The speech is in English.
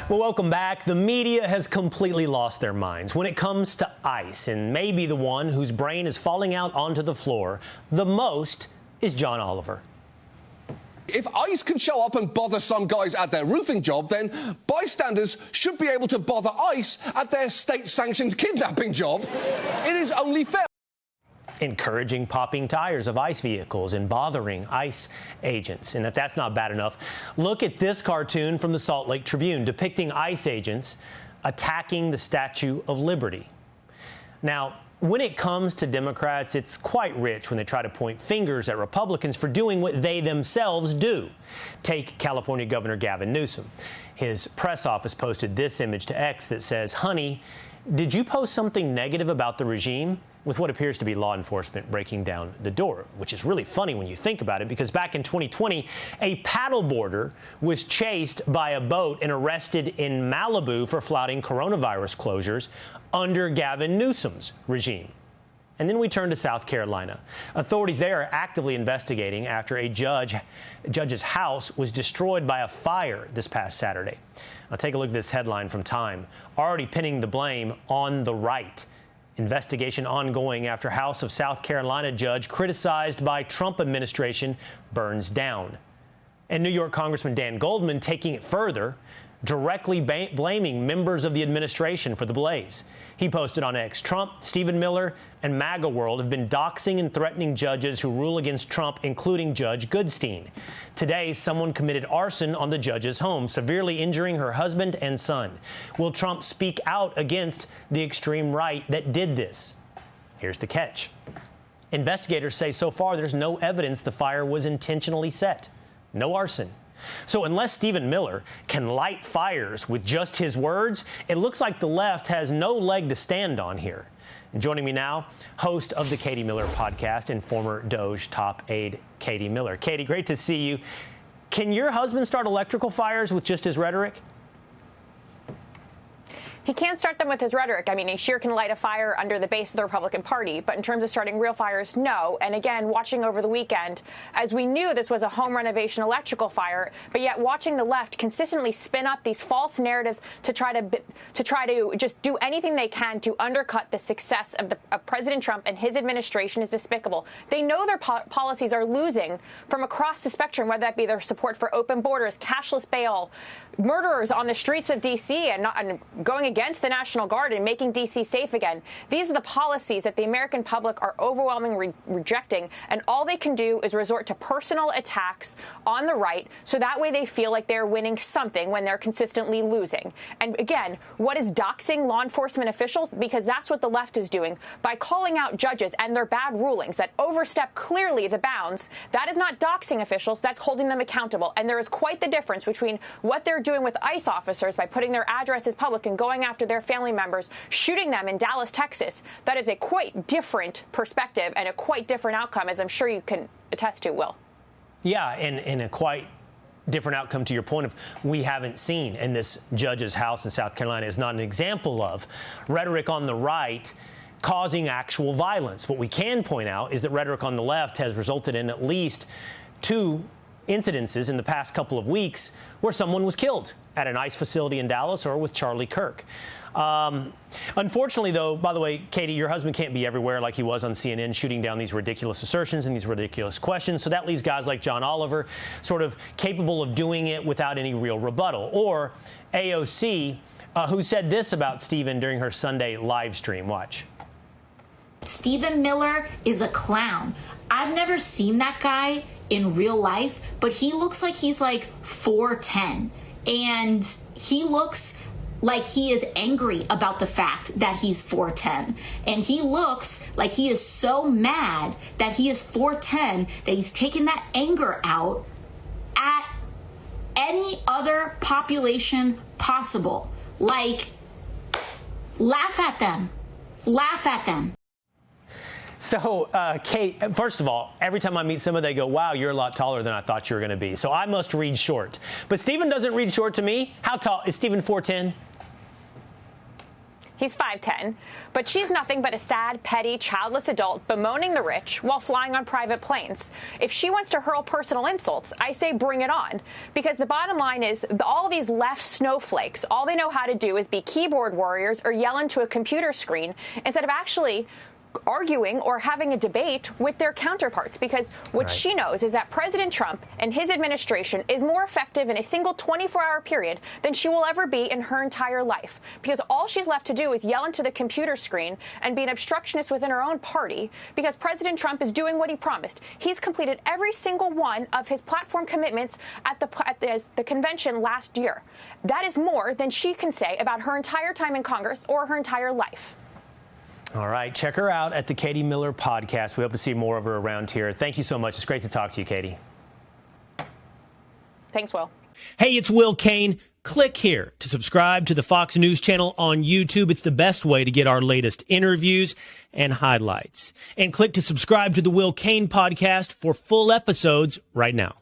Well, welcome back. The media has completely lost their minds when it comes to ICE, and maybe the one whose brain is falling out onto the floor the most is John Oliver. If ICE can show up and bother some guys at their roofing job, then bystanders should be able to bother ICE at their state-sanctioned kidnapping job. It is only fair. Encouraging popping tires of ICE vehicles and bothering ICE agents. And if that's not bad enough, look at this cartoon from the Salt Lake Tribune depicting ICE agents attacking the Statue of Liberty. Now, when it comes to Democrats, it's quite rich when they try to point fingers at Republicans for doing what they themselves do. Take California Governor Gavin Newsom. His press office posted this image to X that says, "Honey, did you post something negative about the regime?" with what appears to be law enforcement breaking down the door, which is really funny when you think about it, because back in 2020, a paddleboarder was chased by a boat and arrested in Malibu for flouting coronavirus closures under Gavin Newsom's regime. And then we turn to South Carolina. Authorities there are actively investigating after a judge's house was destroyed by a fire this past Saturday. Now take a look at this headline from Time, already pinning the blame on the right. Investigation ongoing after House of South Carolina judge criticized by Trump administration burns down. And New York Congressman Dan Goldman taking it further, directly blaming members of the administration for the blaze. He posted on X, "Trump, Stephen Miller, and MAGA World have been doxing and threatening judges who rule against Trump, including Judge Goodstein. Today, someone committed arson on the judge's home, severely injuring her husband and son. Will Trump speak out against the extreme right that did this?" Here's the catch. Investigators say so far there's no evidence the fire was intentionally set. No arson. So unless Stephen Miller can light fires with just his words, it looks like the left has no leg to stand on here. And joining me now, host of the Katie Miller podcast and former Doge top aide, Katie Miller. Katie, great to see you. Can your husband start electrical fires with just his rhetoric? He can't start them with his rhetoric. I mean, he sure can light a fire under the base of the Republican Party. But in terms of starting real fires, no. And again, watching over the weekend, as we knew this was a home renovation electrical fire, but yet watching the left consistently spin up these false narratives to try to just do anything they can to undercut the success of President Trump and his administration is despicable. They know their policies are losing from across the spectrum, whether that be their support for open borders, cashless bail, murderers on the streets of D.C. and going against the National Guard and making D.C. safe again. These are the policies that the American public are overwhelmingly rejecting, and all they can do is resort to personal attacks on the right, so that way they feel like they're winning something when they're consistently losing. And again, what is doxing law enforcement officials? Because that's what the left is doing by calling out judges and their bad rulings that overstep clearly the bounds. That is not doxing officials, that's holding them accountable. And there is quite the difference between what they're doing with ICE officers by putting their addresses public and going after their family members, shooting them in Dallas, Texas. That is a quite different perspective and a quite different outcome, as I'm sure you can attest to, Will. Yeah, and a quite different outcome to your point of we haven't seen in this judge's house in South Carolina is not an example of rhetoric on the right causing actual violence. What we can point out is that rhetoric on the left has resulted in at least 2 incidences in the past couple of weeks where someone was killed at an ICE facility in Dallas or with Charlie Kirk. Unfortunately, though, by the way, Katie, your husband can't be everywhere like he was on CNN shooting down these ridiculous assertions and these ridiculous questions. So that leaves guys like John Oliver sort of capable of doing it without any real rebuttal. Or AOC, who said this about Stephen during her Sunday live stream. Watch. Stephen Miller is a clown. I've never seen that guy in real life, but he looks like he's like 4'10", and he looks like he is angry about the fact that he's 4'10", and he looks like he is so mad that he is 4'10", that he's taking that anger out at any other population possible. Like, laugh at them. Laugh at them. So, Kate, first of all, every time I meet someone, they go, wow, you're a lot taller than I thought you were going to be. So I must read short. But Stephen doesn't read short to me. How tall? Is Stephen 4'10"? He's 5'10", but she's nothing but a sad, petty, childless adult bemoaning the rich while flying on private planes. If she wants to hurl personal insults, I say bring it on. Because the bottom line is all these left snowflakes, all they know how to do is be keyboard warriors or yell into a computer screen instead of actually arguing or having a debate with their counterparts, because what she knows is that President Trump and his administration is more effective in a single 24-hour period than she will ever be in her entire life, because all she's left to do is yell into the computer screen and be an obstructionist within her own party, because President Trump is doing what he promised. He's completed every single one of his platform commitments at the convention last year. That is more than she can say about her entire time in Congress or her entire life. All right. Check her out at the Katie Miller podcast. We hope to see more of her around here. Thank you so much. It's great to talk to you, Katie. Thanks, Will. Hey, it's Will Cain. Click here to subscribe to the Fox News channel on YouTube. It's the best way to get our latest interviews and highlights. And click to subscribe to the Will Cain podcast for full episodes right now.